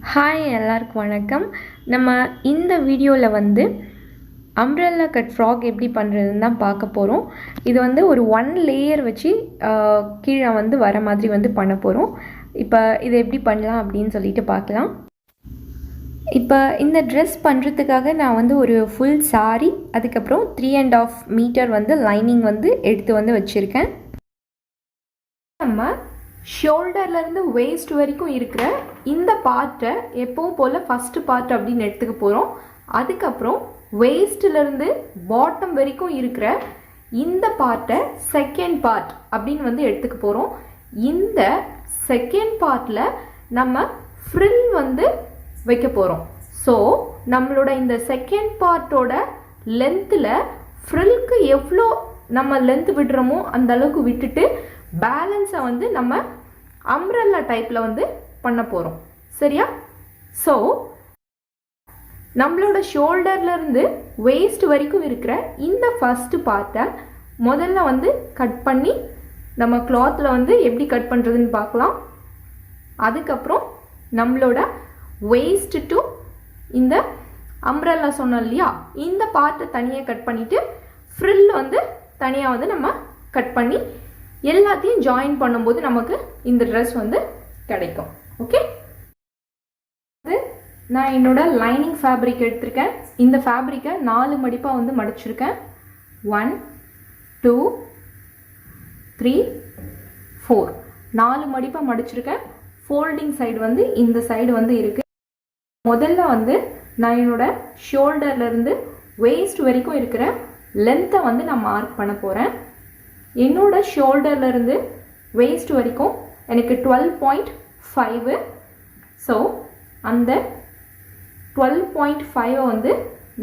Hi எல்லாருக்கும் வணக்கம். நம்ம இந்த வீடியோவில் வந்து அம்ப்ரெல்லா கட் ஃப்ராக் எப்படி பண்ணுறதுன்னு தான் பார்க்க போகிறோம். இது வந்து ஒரு 1 லேயர் வச்சு கீழே வந்து வர மாதிரி வந்து பண்ண போகிறோம். இப்போ இதை எப்படி பண்ணலாம் அப்படின்னு சொல்லிட்டு பார்க்கலாம். இப்போ இந்த ட்ரெஸ் பண்ணுறதுக்காக நான் வந்து ஒரு ஃபுல் சாரி, அதுக்கப்புறம் 3.5 மீட்டர் வந்து லைனிங் வந்து எடுத்து வந்து வச்சுருக்கேன். நம்ம ஷோல்டர்லேருந்து வேஸ்ட் வரைக்கும் இருக்கிற இந்த பார்ட்டை எப்பவும் போல் ஃபஸ்ட்டு பார்ட் அப்படின்னு எடுத்துக்க போகிறோம். அதுக்கப்புறம் வேஸ்ட்லேருந்து பாட்டம் வரைக்கும் இருக்கிற இந்த பார்ட்டை செகண்ட் பார்ட் அப்படின்னு வந்து எடுத்துக்க போகிறோம். இந்த செகண்ட் பார்ட்டில் நம்ம ஃப்ரில் வந்து வைக்க போகிறோம். ஸோ நம்மளோட இந்த செகண்ட் பார்ட்டோட லென்த்தில் ஃப்ரில்க்கு எவ்வளோ நம்ம லென்த் விடுறோமோ அந்த அளவுக்கு விட்டுட்டு பேலன்ஸை வந்து நம்ம அம்ப்ரெல்லா டைப்பில் வந்து பண்ண போகிறோம். சரியா? ஸோ நம்மளோட ஷோல்டர்லேருந்து வேஸ்ட் வரைக்கும் இருக்கிற இந்த ஃபஸ்ட்டு பார்ட்டை முதல்ல வந்து கட் பண்ணி நம்ம கிளாத்தில் வந்து எப்படி கட் பண்ணுறதுன்னு பார்க்கலாம். அதுக்கப்புறம் நம்மளோட வேஸ்ட் டு இந்த அம்ப்ரெல்லா சொன்னோம் இல்லையா, இந்த பார்ட்டை தனியாக கட் பண்ணிவிட்டு ஃப்ரில் வந்து தனியாக வந்து நம்ம கட் பண்ணி எல்லாத்தையும் ஜாயின் பண்ணும்போது நமக்கு இந்த ட்ரெஸ் வந்து கிடைக்கும். ஓகே, நான் என்னோட லைனிங் ஃபேப்ரிக் எடுத்திருக்கேன். இந்த ஃபேப்ரிக்கை 4 மடிப்பாக வந்து மடிச்சிருக்கேன். 1 2 3 4 4 மடிப்பாக மடிச்சிருக்கேன். ஃபோல்டிங் சைடு வந்து இந்த சைடு வந்து இருக்கு. முதல்ல வந்து நான் என்னோட ஷோல்டர்லேருந்து வேஸ்ட் வரைக்கும் இருக்கிற லென்த்தை வந்து நான் மார்க் பண்ண போகிறேன். என்னோட ஷோல்டர்லேருந்து வேஸ்ட் வரைக்கும் எனக்கு 12.5. ஸோ அந்த 12.5 வந்து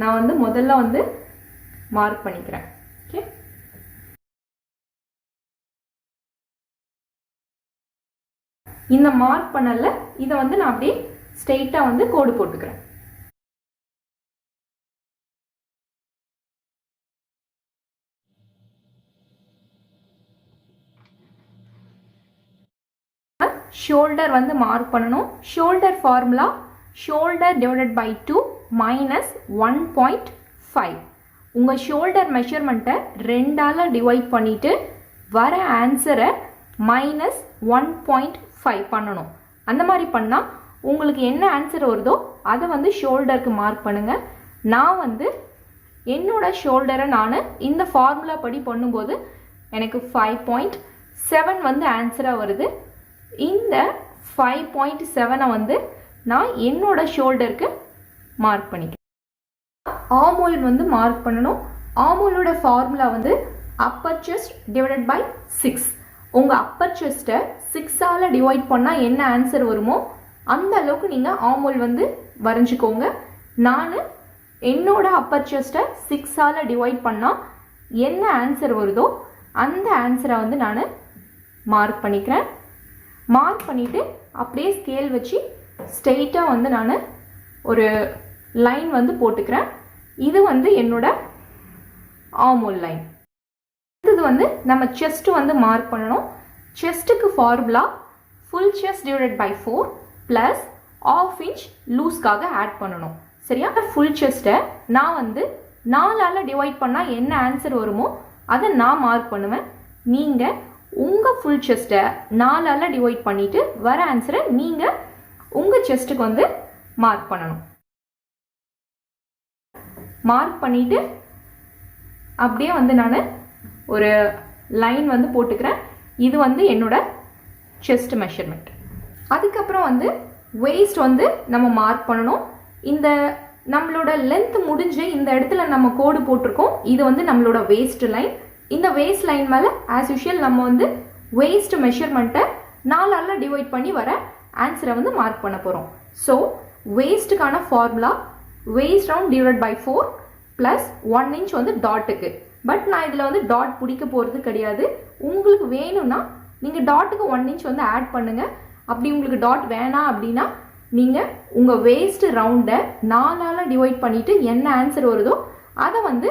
நான் வந்து முதல்ல வந்து மார்க் பண்ணிக்கிறேன். ஓகே, இந்த மார்க் பண்ணல இதை வந்து நான் அப்படியே ஸ்ட்ரெயிட்டாக வந்து கோடு போட்டுக்கிறேன். ஷோல்டர் வந்து மார்க் பண்ணணும். Shoulder formula shoulder divided by 2 minus 1.5. உங்கள் ஷோல்டர் மெஷர்மெண்ட்டை 2ஆல் டிவைட் பண்ணிவிட்டு வர ஆன்சரை மைனஸ் 1.5 பண்ணணும். அந்த மாதிரி பண்ணால் உங்களுக்கு என்ன ஆன்சர் வருதோ அதை வந்து ஷோல்டருக்கு மார்க் பண்ணுங்கள். நான் வந்து என்னோட ஷோல்டரை நான் இந்த ஃபார்முலா படி பண்ணும்போது எனக்கு 5.7 வந்து ஆன்சராக வருது. இந்த 5.7 வந்து நான் என்னோட ஷோல்டருக்கு மார்க் பண்ணிக்கிறேன். ஆர்மோல் வந்து மார்க் பண்ணணும். ஆர்மோலோட ஃபார்முலா வந்து அப்பர் செஸ்ட் டிவைடட் பை 6. உங்கள் அப்பர் செஸ்ட்டை 6ஆல் டிவைட் பண்ணால் என்ன ஆன்சர் வருமோ அந்த அளவுக்கு நீங்கள் ஆர்மோல் வந்து வரைஞ்சிக்கோங்க. நான் என்னோட அப்பர் செஸ்ட்டை 6ஆல் டிவைட் பண்ணால் என்ன ஆன்சர் வருதோ அந்த ஆன்சரை வந்து நான் மார்க் பண்ணிக்கிறேன். மார்க் பண்ணிவிட்டு அப்படியே ஸ்கேல் வச்சு ஸ்ட்ரெயிட்டாக வந்து நான் ஒரு லைன் வந்து போட்டுக்கிறேன். இது வந்து என்னோட ஆர்மோல் லைன். இது வந்து நம்ம செஸ்ட் வந்து மார்க் பண்ணணும். செஸ்ட்டுக்கு formula full chest divided by 4 plus ½ inch லூஸ்க்காக ஆட் பண்ணணும். சரியா? ஃபுல் செஸ்ட்டை நான் வந்து 4ஆல் டிவைட் பண்ணால் என்ன ஆன்சர் வருமோ அதை நான் மார்க் பண்ணுவேன். நீங்கள் உங்கள் ஃபுல் செஸ்ட்டை 4ஆல் டிவைட் பண்ணிவிட்டு வர ஆன்சரை நீங்கள் உங்கள் செஸ்ட்டுக்கு வந்து மார்க் பண்ணணும். மார்க் பண்ணிவிட்டு அப்படியே வந்து நான் ஒரு லைன் வந்து போட்டுக்கிறேன். இது வந்து என்னோட செஸ்ட் மெஷர்மெண்ட். அதுக்கப்புறம் வந்து வேஸ்ட் வந்து நம்ம மார்க் பண்ணணும். இந்த நம்மளோட லென்த் முடிஞ்சு இந்த இடத்துல நம்ம கோடு போட்டிருக்கோம். இது வந்து நம்மளோட வேஸ்ட் லைன். இந்த வேஸ்ட் லைன் மேலே ஆஸ் யூஷுவல் நம்ம வந்து வேஸ்ட் மெஷர்மெண்ட்டை 4ஆல் டிவைட் பண்ணி வர ஆன்சரை வந்து மார்க் பண்ண போகிறோம். ஸோ வேஸ்ட்டுக்கான formula waist round divide by 4 plus 1 inch வந்து டாட்டுக்கு. பட் நான் இதில் வந்து டாட் பிடிக்க போகிறது கிடையாது. உங்களுக்கு வேணும்னா நீங்கள் டாட்டுக்கு 1 இன்ச் வந்து ஆட் பண்ணுங்கள். அப்படி உங்களுக்கு டாட் வேணாம் அப்படின்னா நீங்கள் உங்கள் வேஸ்ட் ரவுண்டை 4ஆல் டிவைட் பண்ணிவிட்டு என்ன ஆன்சர் வருதோ அதை வந்து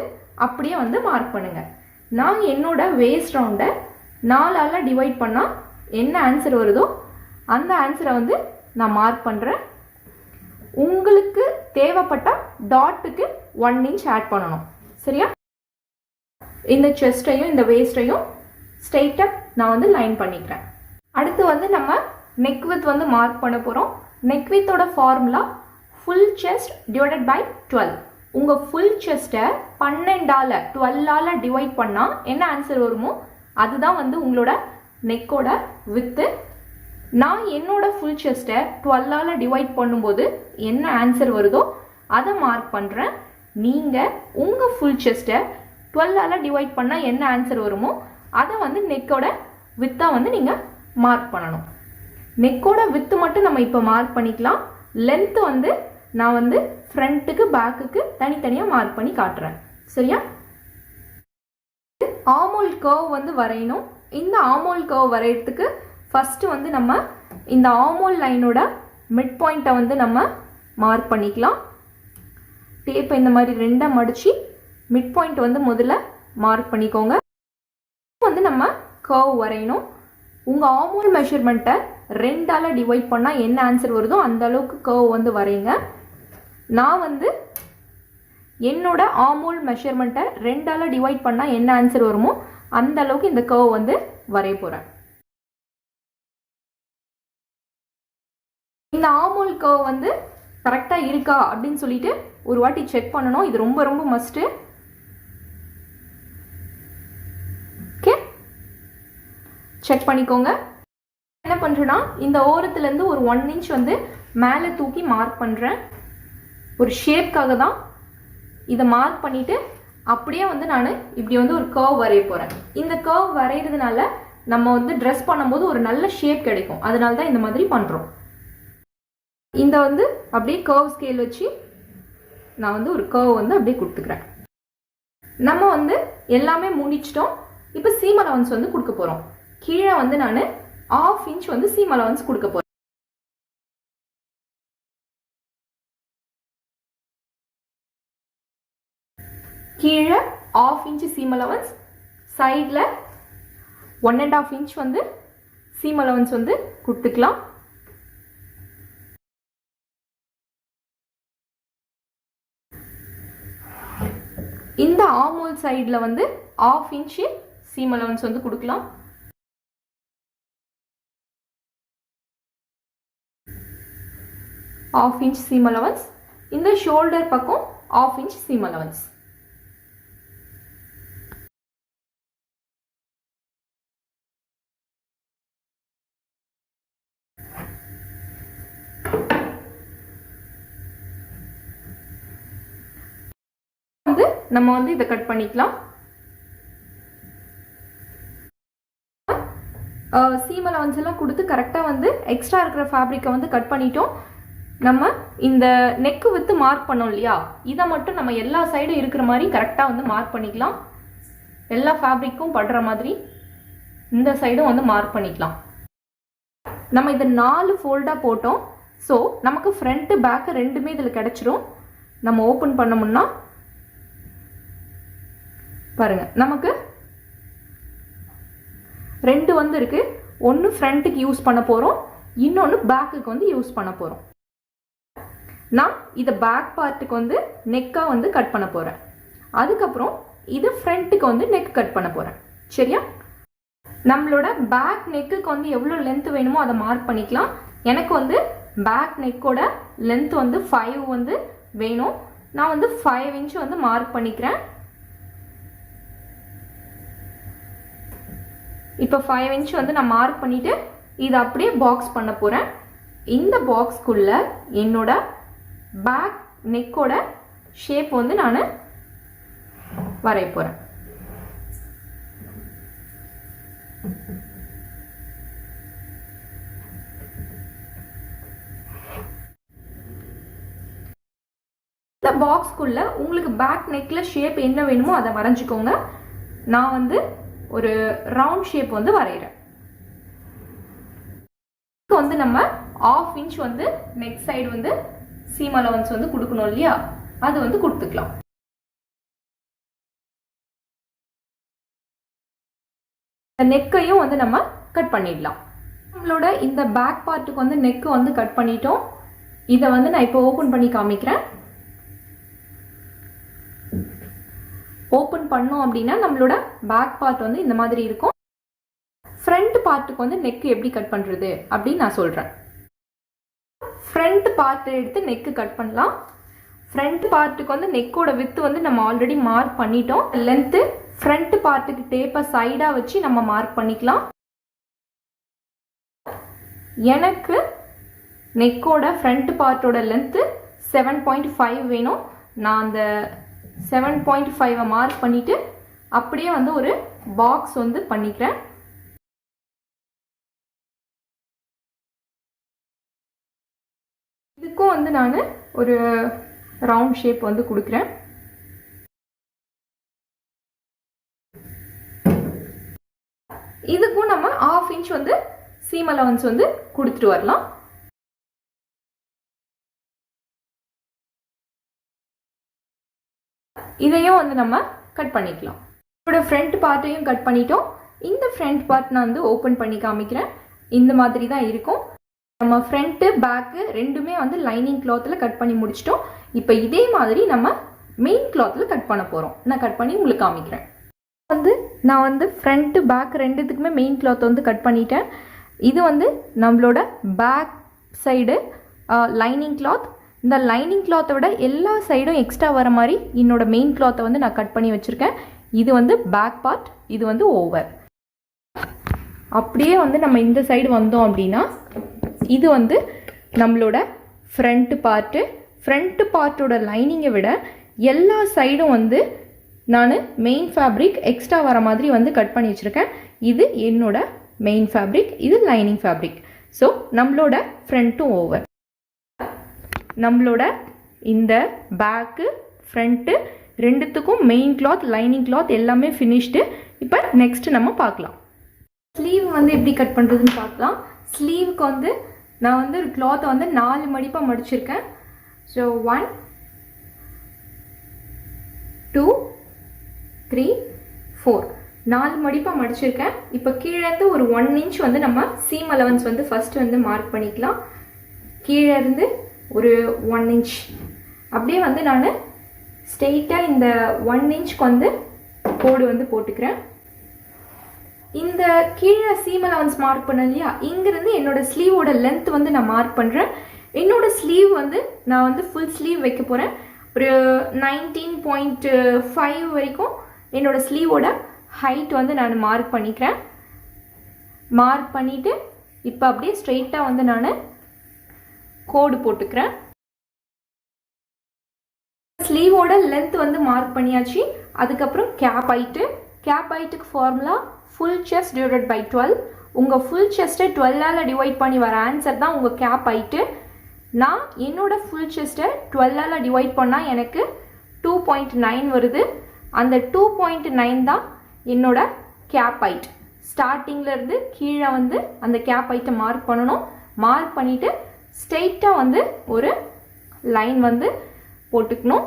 அப்படியே வந்து மார்க் பண்ணுங்கள். நான் என்னோட வேஸ்ட் ரவுண்டை 4ஆல் டிவைட் பண்ணால் என்ன ஆன்சர் வருதோ அந்த ஆன்சரை வந்து நான் மார்க் பண்ணுறேன். உங்களுக்கு தேவைப்பட்ட டாட்டுக்கு 1 இன்ச் ஆட் பண்ணணும். சரியா? இந்த செஸ்டையும் இந்த வேஸ்டையும் ஸ்ட்ரெயிட்டாக நான் வந்து லைன் பண்ணிக்கிறேன். அடுத்து வந்து நம்ம நெக் வித் வந்து மார்க் பண்ண போகிறோம். நெக் வித்தோட formula full chest divided by 12. உங்கள் ஃபுல் செஸ்ட்டை 12ஆல் 12ஆல் டிவைட் பண்ணால் என்ன ஆன்சர் வருமோ அதுதான் வந்து உங்களோட நெக்கோட வித்து. நான் என்னோட ஃபுல் செஸ்ட்டை 12ஆல் டிவைட் பண்ணும்போது என்ன ஆன்சர் வருதோ அதை மார்க் பண்ணுறேன். நீங்கள் உங்கள் ஃபுல் செஸ்ட்டை 12ஆல் டிவைட் பண்ணால் என்ன ஆன்சர் வருமோ அதை வந்து நெக்கோட வித்தாக வந்து நீங்கள் மார்க் பண்ணணும். நெக்கோட வித்து மட்டும் நம்ம இப்போ மார்க் பண்ணிக்கலாம். லென்த்து வந்து நான் வந்து ஃப்ரண்ட்டுக்கு பேக்குக்கு தனித்தனியாக மார்க் பண்ணி காட்டுறேன். சரியா? ஆமோல் கர்வ் வந்து வரையணும். இந்த ஆமோல் கர்வ் வரைகிறதுக்கு ஃபஸ்ட்டு வந்து நம்ம இந்த ஆமோல் லைனோட மிட் பாயிண்ட்டை வந்து நம்ம மார்க் பண்ணிக்கலாம். டேப்பை இந்த மாதிரி ரெண்டாக மடித்து மிட் பாயிண்ட் வந்து முதல்ல மார்க் பண்ணிக்கோங்க. வந்து நம்ம கர்வ் வரையணும். உங்கள் ஆமோல் மெஷர்மெண்ட்டை 2ஆல் டிவைட் பண்ணால் என்ன ஆன்சர் வருதோ அந்த அளவுக்கு கர்வ் வந்து வரைங்க. நான் வந்து என்னோட ஆமோல் மெஷர்மெண்ட்டை 2ஆல் டிவைட் பண்ணால் என்ன ஆன்சர் வருமோ அந்த அளவுக்கு இந்த கர்வ் வந்து வரைய போகிறேன். இந்த ஆமோல் கர்வ் வந்து கரெக்டாக இருக்கா அப்படின்னு சொல்லிட்டு ஒரு வாட்டி செக் பண்ணணும். இது ரொம்ப ரொம்ப மஸ்ட்டு. ஓகே, செக் பண்ணிக்கோங்க. என்ன பண்ணுறேன்னா இந்த ஓரத்துலேருந்து ஒரு 1 இன்ச் வந்து மேலே தூக்கி மார்க் பண்ணுறேன். ஒரு ஷேப்காக தான் இதை மார்க் பண்ணிவிட்டு அப்படியே வந்து நான் இப்படி வந்து ஒரு கர்வ் வரைய போகிறேன். இந்த கர்வ் வரைகிறதுனால நம்ம வந்து ட்ரெஸ் பண்ணும்போது ஒரு நல்ல ஷேப் கிடைக்கும். அதனால தான் இந்த மாதிரி பண்ணுறோம். இந்த வந்து அப்படியே கர்வ் ஸ்கேல் வச்சு நான் வந்து ஒரு கர்வ் வந்து அப்படியே கொடுத்துக்கிறேன். நம்ம வந்து எல்லாமே முடிச்சிட்டோம். இப்போ சீம் அலவன்ஸ் வந்து கொடுக்க போகிறோம். கீழே வந்து நான் 1/2 இன்ச் வந்து சீம் அலவன்ஸ் கொடுக்க போகிறேன். கீழே 1/2 இன்ச் சீம் அலவன்ஸ், சைடில் 1.5 இன்ச் வந்து சீம் அலவன்ஸ் வந்து கொடுத்துக்கலாம். இந்த ஆமோல் சைடில் வந்து 1/2 இன்ச் சீம் அலவன்ஸ் வந்து கொடுக்கலாம். ½ இன்ச் சீம் அலவன்ஸ். இந்த ஷோல்டர் பக்கம் ½ இன்ச் சீம் அலவன்ஸ். வந்து நம்ம வந்து இதை கட் பண்ணிக்கலாம். சீம் அலவன்ஸ் எல்லாம் கொடுத்து கரெக்டாக வந்து எக்ஸ்ட்ரா இருக்கிற ஃபேப்ரிக்கை வந்து கட் பண்ணிட்டோம். நம்ம இந்த நெக்கு வித்து மார்க் பண்ணோம் இல்லையா, இதை மட்டும் நம்ம எல்லா சைடும் இருக்கிற மாதிரி கரெக்டாக வந்து மார்க் பண்ணிக்கலாம். எல்லா ஃபேப்ரிக்கும் படுற மாதிரி இந்த சைடும் வந்து மார்க் பண்ணிக்கலாம். நம்ம இதை 4 ஃபோல்டாக போட்டோம். ஸோ நமக்கு ஃப்ரண்ட்டு பேக்கு ரெண்டுமே இதில் கிடச்சிரும். நம்ம ஓப்பன் பண்ணோம்னா பாருங்கள், நமக்கு 2 வந்து இருக்குது. ஒன்று ஃப்ரண்ட்டுக்கு யூஸ் பண்ண போகிறோம், இன்னொன்று பேக்குக்கு வந்து யூஸ் பண்ண போகிறோம். நான் இதை பேக் பார்ட்டுக்கு வந்து நெக்காக வந்து கட் பண்ண போகிறேன். அதுக்கப்புறம் இது ஃப்ரண்ட்டுக்கு வந்து நெக் கட் பண்ண போகிறேன். சரியா? நம்மளோட பேக் நெக்குக்கு வந்து எவ்வளோ லென்த் வேணுமோ அதை மார்க் பண்ணிக்கலாம். எனக்கு வந்து பேக் நெக்கோட லென்த் வந்து 5 வந்து வேணும். நான் வந்து 5 இன்ச் வந்து மார்க் பண்ணிக்கிறேன். இப்போ 5 இன்ச் வந்து நான் மார்க் பண்ணிவிட்டு இதை அப்படியே பாக்ஸ் பண்ண போகிறேன். இந்த பாக்ஸ்க்குள்ளே என்னோட பேக் நெக்கோட ஷேப் வந்து நான் வரைய போகிறேன். இந்த பாக்ஸ்க்குள்ளே உங்களுக்கு பேக் நெக்கில் ஷேப் என்ன வேணுமோ அதை வரைஞ்சிக்கோங்க. நான் வந்து ஒரு ரவுண்ட் ஷேப் வந்து வரைகிறேன். வந்து நம்ம ½ இன்ச் வந்து நெக் சைடு வந்து சீம் அலவன்ஸ் வந்து கொடுக்கணும் இல்லையா, அது வந்து கொடுத்துக்கலாம். நெக்கையும் வந்து நம்ம கட் பண்ணிடலாம். நம்மளோட இந்த பேக் பார்ட்டுக்கு வந்து நெக்கு வந்து கட் பண்ணிட்டோம். இதை வந்து நான் இப்போ ஓப்பன் பண்ணி காமிக்கிறேன். ஓப்பன் பண்ணோம் அப்படின்னா நம்மளோட பேக் பார்ட் வந்து இந்த மாதிரி இருக்கும். ஃப்ரண்ட் பார்ட்டுக்கு வந்து நெக் எப்படி கட் பண்ணுறது அப்படின்னு நான் சொல்கிறேன். ஃப்ரண்ட் பார்ட் எடுத்து நெக்கு கட் பண்ணலாம். ஃப்ரண்ட் பார்ட்டுக்கு வந்து நெக்கோட வித்து வந்து நம்ம ஆல்ரெடி மார்க் பண்ணிட்டோம். லென்த்து ஃப்ரண்ட் பார்ட்டுக்கு டேப்பை சைடாக வச்சு நம்ம மார்க் பண்ணிக்கலாம். எனக்கு நெக்கோட ஃப்ரண்ட் பார்ட்டோட லென்த்து 7.5 வேணும். நான் அந்த 7.5 மார்க் பண்ணிவிட்டு அப்படியே வந்து ஒரு பாக்ஸ் வந்து பண்ணிக்கிறேன். இதுக்கும் வந்து நான் ஒரு ரவுண்ட் ஷேப் வந்து கொடுக்குறேன். இதுக்கும் நம்ம 1/2 இன்ச் வந்து சீம் அலவன்ஸ் வந்து கொடுத்துட்டு வரலாம். இதையும் வந்து நம்ம கட் பண்ணிக்கலாம். இதோட ஃப்ரண்ட் பார்ட்டையும் கட் பண்ணிட்டோம். இந்த ஃப்ரண்ட் பார்ட் நான் வந்து ஓப்பன் பண்ணி காமிக்கிறேன். இந்த மாதிரி தான் இருக்கும். நம்ம ஃப்ரண்ட்டு பேக்கு ரெண்டுமே வந்து லைனிங் கிளாத்தில் கட் பண்ணி முடிச்சிட்டோம். இப்போ இதே மாதிரி நம்ம மெயின் கிளாத்தில் கட் பண்ண போகிறோம். நான் கட் பண்ணி உங்களுக்கு காமிக்கிறேன். நான் வந்து ஃப்ரண்ட்டு பேக் ரெண்டுத்துக்குமே மெயின் கிளாத் வந்து கட் பண்ணிட்டேன். இது வந்து நம்மளோட பேக் சைடு லைனிங் கிளாத். இந்த லைனிங் கிளாத்தை விட எல்லா சைடும் எக்ஸ்ட்ரா வர மாதிரி என்னோட மெயின் கிளாத்தை வந்து நான் கட் பண்ணி வச்சுருக்கேன். இது வந்து பேக் பார்ட், இது வந்து ஓவர். அப்படியே வந்து நம்ம இந்த சைடு வந்தோம் அப்படின்னா இது வந்து நம்மளோட ஃப்ரண்ட்டு பார்ட்டு. ஃப்ரண்ட்டு பார்ட்டோட லைனிங்கை விட எல்லா சைடும் வந்து நான் மெயின் ஃபேப்ரிக் எக்ஸ்ட்ரா வர மாதிரி வந்து கட் பண்ணி வச்சுருக்கேன். இது என்னோட மெயின் ஃபேப்ரிக், இது லைனிங் ஃபேப்ரிக். ஸோ நம்மளோட ஃப்ரண்ட்டும் ஓவர். நம்மளோட இந்த பேக்கு ஃப்ரண்ட்டு ரெண்டுத்துக்கும் மெயின் கிளாத் லைனிங் கிளாத் எல்லாமே ஃபினிஷ்டு. இப்போ நெக்ஸ்ட் நம்ம பார்க்கலாம். ஸ்லீவ் வந்து எப்படி கட் பண்ணுறதுன்னு பார்க்கலாம். ஸ்லீவுக்கு வந்து நான் வந்து ஒரு கிளாத்தை வந்து 4 மடிப்பாக மடிச்சிருக்கேன். ஸோ 1 2 3 4 4 மடிப்பாக மடிச்சிருக்கேன். இப்போ கீழேருந்து ஒரு 1 இன்ச் வந்து நம்ம சீம் அலவன்ஸ் வந்து ஃபஸ்ட்டு வந்து மார்க் பண்ணிக்கலாம். கீழேருந்து ஒரு 1 இன்ச் அப்படியே வந்து நான் ஸ்ட்ரெயிட்டாக இந்த 1 இன்ச்க்கு வந்து கோடு வந்து போட்டுக்கிறேன். இந்த கீழே சீம் அலவன்ஸ் மார்க் பண்ண இல்லையா, இங்கேருந்து என்னோட ஸ்லீவோட லென்த் வந்து நான் மார்க் பண்ணுறேன். என்னோட ஸ்லீவ் வந்து நான் வந்து ஃபுல் ஸ்லீவ் வைக்க போகிறேன். ஒரு 19.5 வரைக்கும் என்னோட ஸ்லீவோட ஹைட் வந்து நான் மார்க் பண்ணிக்கிறேன். மார்க் பண்ணிவிட்டு இப்போ அப்படியே ஸ்ட்ரெயிட்டாக வந்து நான் கோடு போட்டுக்கிறேன். ஸ்லீவோட லென்த் வந்து மார்க் பண்ணியாச்சு. அதுக்கப்புறம் கேப் ஹைட்டுக்கு formula full chest divided by 12. உங்கள் ஃபுல் செஸ்ட்டை 12ஆல் டிவைட் பண்ணி வர ஆன்சர் தான் உங்கள் கேப் ஹைட்டு. நான் என்னோட ஃபுல் செஸ்ட்டை 12ஆல் டிவைட் பண்ணால் எனக்கு 2.9 வருது. அந்த 2.9 தான் என்னோட கேப் ஹைட். ஸ்டார்டிங்லேருந்து கீழே வந்து அந்த கேப் ஹைட்டை மார்க் பண்ணணும். மார்க் பண்ணிவிட்டு ஸ்ட்ரெயிட்டாக வந்து ஒரு லைன் வந்து போட்டுக்கணும்.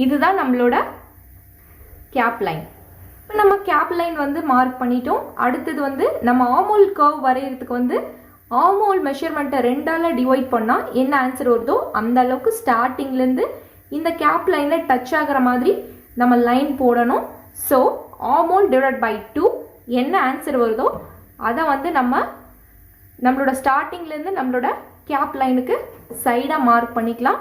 இதுதான் நம்மளோட கேப் லைன். இப்போ நம்ம கேப் லைன் வந்து மார்க் பண்ணிட்டோம். அடுத்தது வந்து நம்ம ஆர்மோல் கர்வ் வரைகிறதுக்கு வந்து ஆர்மோல் மெஷர்மெண்ட்டை 2ஆல் டிவைட் பண்ணால் என்ன ஆன்சர் வருதோ அந்த அளவுக்கு ஸ்டார்டிங்லேருந்து இந்த கேப் லைனில் டச் ஆகிற மாதிரி நம்ம லைன் போடணும். ஸோ ஆர்மோல் டிவைடட் பை 2 என்ன ஆன்சர் வருதோ அதை வந்து நம்மளோட ஸ்டார்டிங்லேருந்து நம்மளோட கேப் லைனுக்கு சைடாக மார்க் பண்ணிக்கலாம்.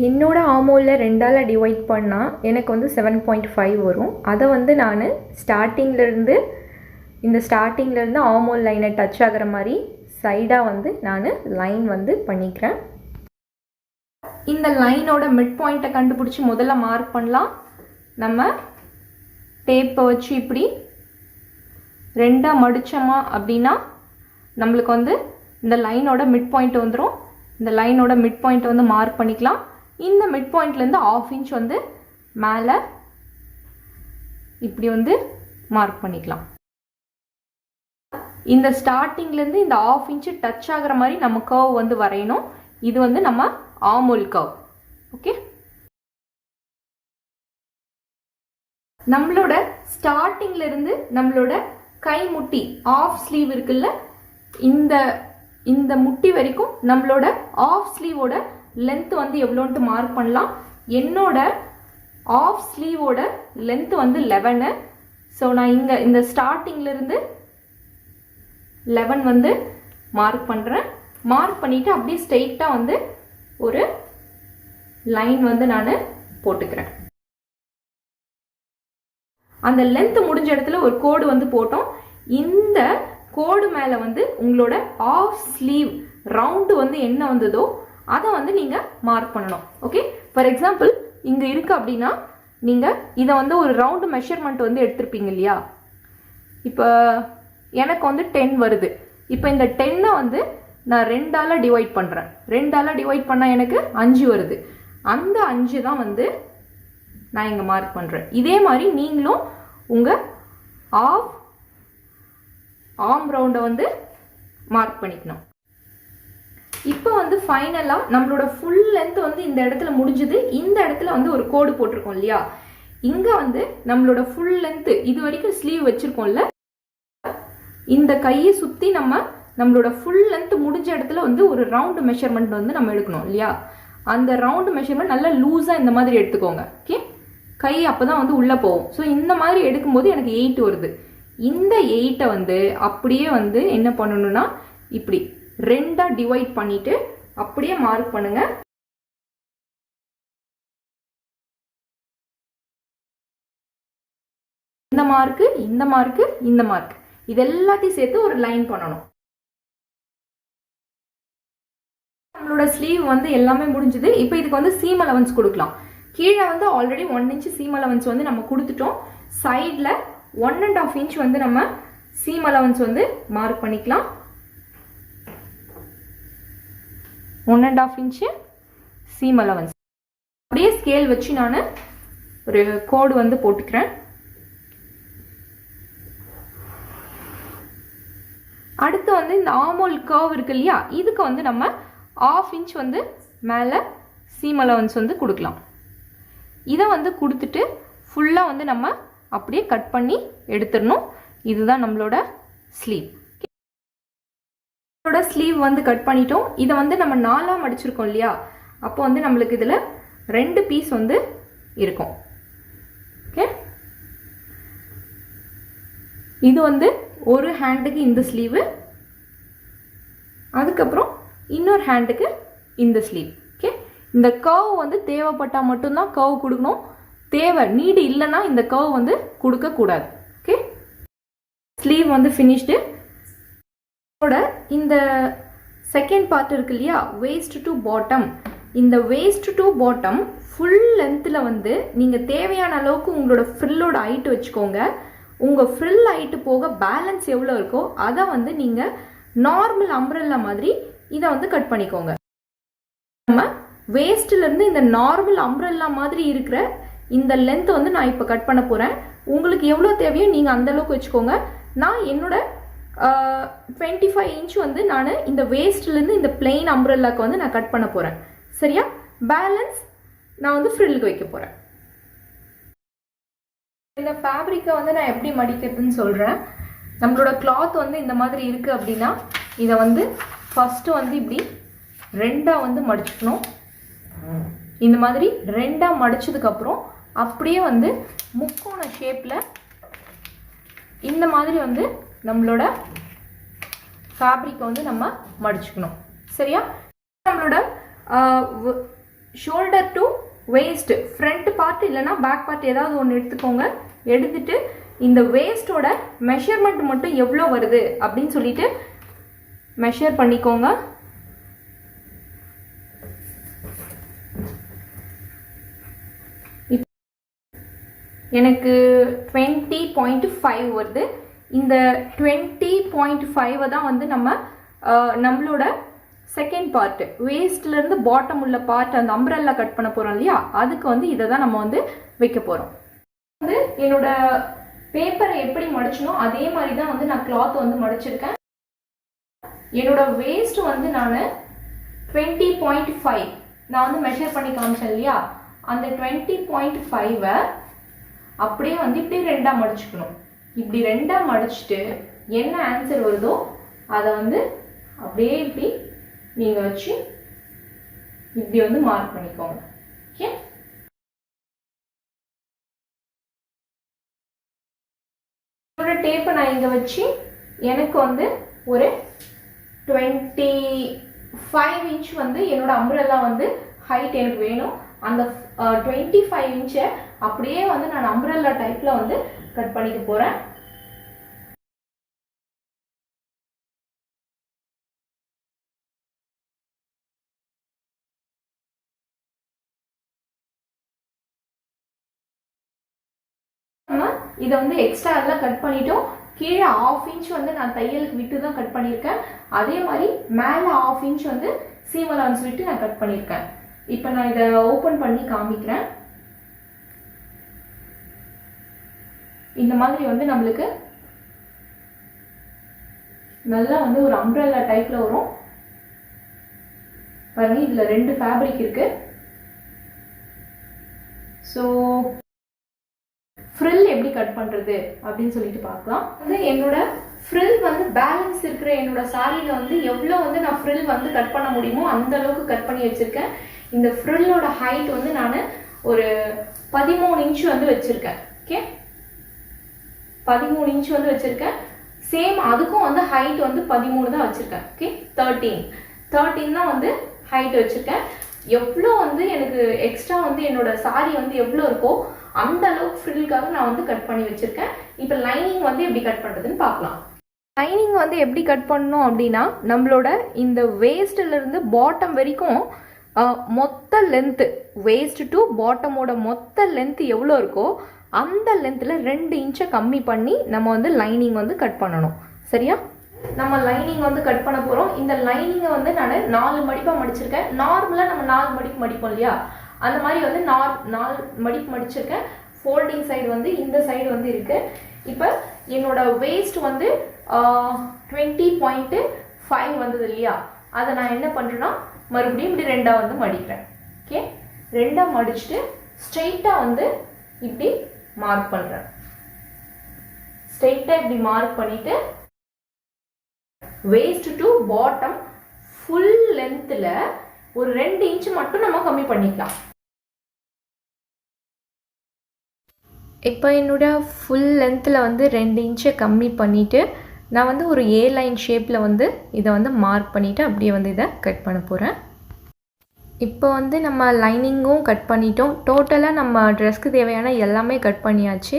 என்னோட ஆர்மோலில் 2ஆல் டிவைட் பண்ணால் எனக்கு வந்து 7.5 வரும். அதை வந்து நான் ஸ்டார்டிங்லேருந்து ஆர்மோல் லைனை டச் ஆகிற மாதிரி சைடாக வந்து நான் லைன் வந்து பண்ணிக்கிறேன். இந்த லைனோட மிட் பாயிண்ட்டை கண்டுபிடிச்சி முதல்ல மார்க் பண்ணலாம். நம்ம டேப்பை வச்சு இப்படி 2ஆக மடித்தோமா அப்படின்னா நம்மளுக்கு வந்து இந்த லைனோட மிட் பாயிண்ட் வந்துடும். இந்த லைனோட மிட் பாயிண்ட்டை வந்து மார்க் பண்ணிக்கலாம். இந்த மிட் பாயிண்ட்லேருந்து 1/2 இன்ச் வந்து மேலே இப்படி வந்து மார்க் பண்ணிக்கலாம். இந்த ஸ்டார்டிங்லேருந்து இந்த 1/2 இன்ச்சு டச் ஆகிற மாதிரி நம்ம கர்வ் வந்து வரையணும். இது வந்து நம்ம ஆர்மோல் கர்வ். ஓகே, நம்மளோட ஸ்டார்டிங்லேருந்து நம்மளோட கைமுட்டி ஆஃப் ஸ்லீவ் இருக்குல்ல, இந்த முட்டி வரைக்கும் நம்மளோட ஆஃப் ஸ்லீவோட லென்த் வந்து எவ்வளோன்ட்டு மார்க் பண்ணலாம். என்னோட ஆஃப் ஸ்லீவோட லென்த் வந்து 11. ஸோ நான் இங்கே இந்த ஸ்டார்டிங்லேருந்து 11 வந்து மார்க் பண்ணுறேன். மார்க் பண்ணிவிட்டு அப்படியே ஸ்ட்ரெயிட்டாக வந்து ஒரு லைன் வந்து நான் போட்டுக்கிறேன். அந்த லென்த் முடிஞ்ச இடத்துல ஒரு கோடு வந்து போட்டோம். இந்த கோடு மேலே வந்து உங்களோட ஆஃப் ஸ்லீவ் ரவுண்டு வந்து என்ன வந்ததோ அதை வந்து நீங்கள் மார்க் பண்ணணும். ஓகே, ஃபார் எக்ஸாம்பிள் இங்கே இருக்குது அப்படின்னா நீங்கள் இதை வந்து ஒரு ரவுண்டு மெஷர்மெண்ட் வந்து எடுத்திருப்பீங்க இல்லையா. இப்போ எனக்கு வந்து 10 வருது. இப்போ இந்த 10 வந்து நான் 2ஆல் டிவைட் பண்ணுறேன். 2ஆல் டிவைட் பண்ணால் எனக்கு 5 வருது. அந்த 5 தான் வந்து நான் இங்கே மார்க் பண்ணுறேன். இதே மாதிரி நீங்களும் உங்கள் ஆர்ம் ரவுண்டை வந்து மார்க் பண்ணிக்கணும். இப்போ வந்து ஃபைனலாக நம்மளோட ஃபுல் லென்த் வந்து இந்த இடத்துல முடிஞ்சுது. இந்த இடத்துல வந்து ஒரு கோடு போட்டிருக்கோம் இல்லையா. இங்கே வந்து நம்மளோட ஃபுல் லென்த்து இது வரைக்கும் ஸ்லீவ் வச்சுருக்கோம்ல, இந்த கையை சுற்றி நம்மளோட ஃபுல் லென்த் முடிஞ்ச இடத்துல வந்து ஒரு ரவுண்டு மெஷர்மெண்ட் வந்து நம்ம எடுக்கணும் இல்லையா. அந்த ரவுண்டு மெஷர்மெண்ட் நல்லா லூஸாக இந்த மாதிரி எடுத்துக்கோங்க. ஓகே, கை அப்போ தான் வந்து உள்ளே போகும். ஸோ இந்த மாதிரி எடுக்கும்போது எனக்கு 8 வருது. இந்த 8ஐ வந்து அப்படியே வந்து என்ன பண்ணணும்னா இப்படி 2ஆக டிவைட் பண்ணிவிட்டு அப்படியே மார்க் பண்ணுங்க. இந்த மார்க்கு, இந்த மார்க்கு, இந்த மார்க், இது எல்லாத்தையும் சேர்த்து ஒரு லைன் பண்ணணும். நம்மளோட ஸ்லீவ் வந்து எல்லாமே முடிஞ்சுது. இப்போ இதுக்கு வந்து சீம் அலவன்ஸ் கொடுக்கலாம். கீழே வந்து ஆல்ரெடி 1 இன்ச் சீம் அலவன்ஸ் வந்து நம்ம கொடுத்துட்டோம். சைடில் 1.5 இன்ச் வந்து நம்ம சீம் அலவன்ஸ் வந்து மார்க் பண்ணிக்கலாம். 1.5 இன்ச்சு சீம் அலவன்ஸ். அப்படியே ஸ்கேல் வச்சு நான் ஒரு கோடு வந்து போட்டுக்கிறேன். அடுத்து வந்து இந்த ஆர்மோல் கர்வ் இருக்கு இல்லையா, இதுக்கு வந்து நம்ம 1/2 இன்ச் வந்து மேலே சீம் அலவன்ஸ் வந்து கொடுக்கலாம். இதை வந்து கொடுத்துட்டு ஃபுல்லாக வந்து நம்ம அப்படியே கட் பண்ணி எடுத்துடணும். இதுதான் நம்மளோட ஸ்லீவ். நம்மளோட ஸ்லீவ் வந்து கட் பண்ணிட்டோம். இதை வந்து நம்ம 4ஆக மடிச்சிருக்கோம் இல்லையா. அப்போ வந்து நம்மளுக்கு இதில் 2 பீஸ் வந்து இருக்கும். ஓகே, இது வந்து ஒரு ஹேண்டுக்கு இந்த ஸ்லீவு, அதுக்கப்புறம் இன்னொரு ஹேண்டுக்கு இந்த ஸ்லீவ். ஓகே, இந்த கர்வ் வந்து தேவைப்பட்டால் மட்டும்தான் கர்வ் கொடுக்கணும். நீடு இல்லைன்னா இந்த கர்வ் வந்து கொடுக்கக்கூடாது. ஓகே, ஸ்லீவ் வந்து ஃபினிஷ்டு. இந்த செகண்ட் பார்ட் இருக்கு இல்லையா, வேஸ்ட் டு பாட்டம். இந்த வேஸ்ட் டு பாட்டம் ஃபுல் லென்த்தில் வந்து நீங்கள் தேவையான அளவுக்கு உங்களோட ஃப்ரில்லோட ஹைட்டு வச்சுக்கோங்க. உங்கள் ஃப்ரில் ஹைட்டு போக பேலன்ஸ் எவ்வளோ இருக்கோ அதை வந்து நீங்கள் நார்மல் அம்ப்ரெல்லா மாதிரி இதை வந்து கட் பண்ணிக்கோங்க. நம்ம வேஸ்ட்லேருந்து இந்த நார்மல் அம்ப்ரெல்லா மாதிரி இருக்கிற இந்த லென்த் வந்து நான் இப்போ கட் பண்ண போகிறேன். உங்களுக்கு எவ்வளோ தேவையோ நீங்கள் அந்தளவுக்கு வச்சுக்கோங்க. நான் என்னோட 25 இன்ச் வந்து நான் இந்த வேஸ்ட்லேருந்து இந்த பிளெயின் அம்ப்ரெல்லாக்கு வந்து நான் கட் பண்ண போகிறேன். சரியா, பேலன்ஸ் நான் வந்து ஃப்ரில்லுக்கு வைக்க போகிறேன். இந்த ஃபேப்ரிக்கை வந்து நான் எப்படி மடிக்கிறதுன்னு சொல்கிறேன். நம்மளோட கிளாத் வந்து இந்த மாதிரி இருக்குது அப்படின்னா இதை வந்து ஃபஸ்ட்டு வந்து இப்படி 2ஆக வந்து மடிச்சுக்கணும். இந்த மாதிரி 2ஆக மடிச்சதுக்கப்புறம் அப்படியே வந்து முக்கோண ஷேப்பில் இந்த மாதிரி வந்து நம்மளோட ஃபேப்ரிக்கை வந்து நம்ம மடிச்சுக்கணும். சரியா, நம்மளோட shoulder to waste front part இல்லைன்னா பேக் பார்ட் ஏதாவது ஒன்று எடுத்துக்கோங்க. எடுத்துட்டு இந்த வேஸ்ட்டோட மெஷர்மெண்ட் மட்டும் எவ்வளோ வருது அப்படின்னு சொல்லிட்டு மெஷர் பண்ணிக்கோங்க. எனக்கு 20.5 வருது. இந்த 20.5 தான் வந்து நம்மளோட செகண்ட் பார்ட் வேஸ்ட்லேருந்து பாட்டம் உள்ள பார்ட் அந்த அம்ப்ரெல்லா கட் பண்ண போகிறோம் இல்லையா, அதுக்கு வந்து இதை தான் நம்ம வந்து வைக்க போகிறோம். வந்து என்னோட பேப்பரை எப்படி மடிச்சனோ அதே மாதிரி தான் வந்து நான் கிளாத் வந்து மடிச்சிருக்கேன். என்னோட வேஸ்ட் வந்து நான் 20.5 நான் வந்து மெஷர் பண்ணி காமிச்சேன் இல்லையா, அந்த 20.5 அப்படியே வந்து இப்படி 2ஆக மடிச்சுக்கணும். இப்படி 2ஆக மடிச்சுட்டு என்ன ஆன்சர் வருதோ அதை வந்து அப்படியே இப்படி நீங்கள் வச்சு இப்படி வந்து மார்க் பண்ணிக்கோங்க. ஓகே, டேப்பை நான் இங்கே வச்சு எனக்கு வந்து ஒரு 25 இன்ச் வந்து என்னோட அம்ப்ரெல்லா வந்து ஹைட் எனக்கு வேணும். அந்த 25 இன்ச்சை அப்படியே வந்து நான் அம்ப்ரெல்லா டைப்பில் வந்து கட் பண்ணிக்க போகிறேன். இதை வந்து எக்ஸ்ட்ரா எல்லாம் கட் பண்ணிட்டோம். கீழே 1/2 இன்ச் வந்து நான் தையலுக்கு விட்டு தான் கட் பண்ணியிருக்கேன். அதே மாதிரி மேலே 1/2 இன்ச் வந்து சீம் அலவன்ஸ் விட்டு நான் கட் பண்ணியிருக்கேன். இப்போ நான் இதை ஓப்பன் பண்ணி காமிக்கிறேன். இந்த மாதிரி வந்து நம்மளுக்கு நல்லா வந்து ஒரு அம்ப்ரெல்லா டைப்பில் வரும். பாருங்க, இதில் 2 ஃபேப்ரிக் இருக்கு. ஸோ ஃப்ரில் எப்படி கட் பண்ணுறது அப்படின்னு சொல்லிட்டு பார்க்கலாம். வந்து என்னோட ஃப்ரில் வந்து பேலன்ஸ் இருக்கிற என்னோட சாரியில் வந்து எவ்வளோ வந்து நான் ஃப்ரில் வந்து கட் பண்ண முடியுமோ அந்த அளவுக்கு கட் பண்ணி வச்சுருக்கேன். இந்த ஃப்ரில்லோட ஹைட் வந்து நான் ஒரு 13 இன்ச் வந்து வச்சுருக்கேன். ஓகே, 13 இன்ச் வந்து வச்சுருக்கேன். சேம் அதுக்கும் வந்து ஹைட் வந்து 13 தான் வச்சுருக்கேன். ஓகே, 13 தான் வந்து ஹைட் வச்சுருக்கேன். எவ்வளோ வந்து எனக்கு எக்ஸ்ட்ரா வந்து என்னோட சாரி வந்து எவ்வளோ இருக்கோ அந்த அளவுக்கு ஃப்ரில்காக நான் வந்து கட் பண்ணி வச்சுருக்கேன். இப்போ லைனிங் வந்து எப்படி கட் பண்ணுறதுன்னு பார்க்கலாம். லைனிங் வந்து எப்படி கட் பண்ணணும் அப்படின்னா, நம்மளோட இந்த வேஸ்ட்டிலிருந்து பாட்டம் வரைக்கும் மொத்த லென்த்து, வேஸ்ட் டு பாட்டமோட மொத்த லென்த் எவ்வளோ இருக்கோ அந்த லென்த்தில் 2 இன்ச்சை கம்மி பண்ணி நம்ம வந்து லைனிங் வந்து கட் பண்ணணும். சரியா? நம்ம லைனிங் வந்து கட் பண்ண போகிறோம். இந்த லைனிங்கை வந்து நான் 4 மடிப்பாக மடிச்சிருக்கேன். நார்மலாக நம்ம 4 மடிப்பு மடிப்போம் இல்லையா, அந்த மாதிரி வந்து 4 மடிப்பு மடிச்சிருக்கேன். ஃபோல்டிங் சைடு வந்து இந்த சைடு வந்து இருக்குது. இப்போ என்னோட வேஸ்ட் வந்து 20.5 வந்தது இல்லையா, அதை நான் என்ன பண்ணுறேன்னா மறுபடியும் இப்படி 2ஆக வந்து மடிக்கிறேன். ஓகே, 2ஆக மடிச்சுட்டு ஸ்ட்ரெயிட்டாக வந்து இப்படி மார்க் பண்ணுறேன். ஸ்ட்ரெயிட்டாக இப்படி மார்க் பண்ணிவிட்டு வேஸ்ட் டு பாட்டம் ஃபுல் லென்த்தில் ஒரு 2 இன்ச் மட்டும் நம்ம கம்மி பண்ணிக்கலாம். இப்போ என்னோட ஃபுல் லென்த்தில் வந்து 2 இன்ச்சை கம்மி பண்ணிவிட்டு நான் வந்து ஒரு A லைன் ஷேப்பில் வந்து இதை வந்து மார்க் பண்ணிவிட்டு அப்படியே வந்து இதை கட் பண்ண போகிறேன். இப்போ வந்து நம்ம லைனிங்கும் கட் பண்ணிட்டோம். டோட்டலாக நம்ம ட்ரெஸ்க்கு தேவையான எல்லாமே கட் பண்ணியாச்சு.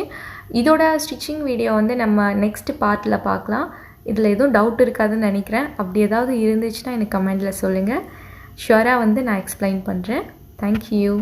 இதோட ஸ்டிச்சிங் வீடியோ வந்து நம்ம நெக்ஸ்ட் பார்ட்டில் பார்க்கலாம். இதில் எதுவும் டவுட் இருக்காதுன்னு நினைக்கிறேன். அப்படி ஏதாவது இருந்துச்சுன்னா எனக்கு கமெண்டில் சொல்லுங்கள். ஷுவராக வந்து நான் எக்ஸ்பிளைன் பண்ணுறேன். தேங்க்யூ.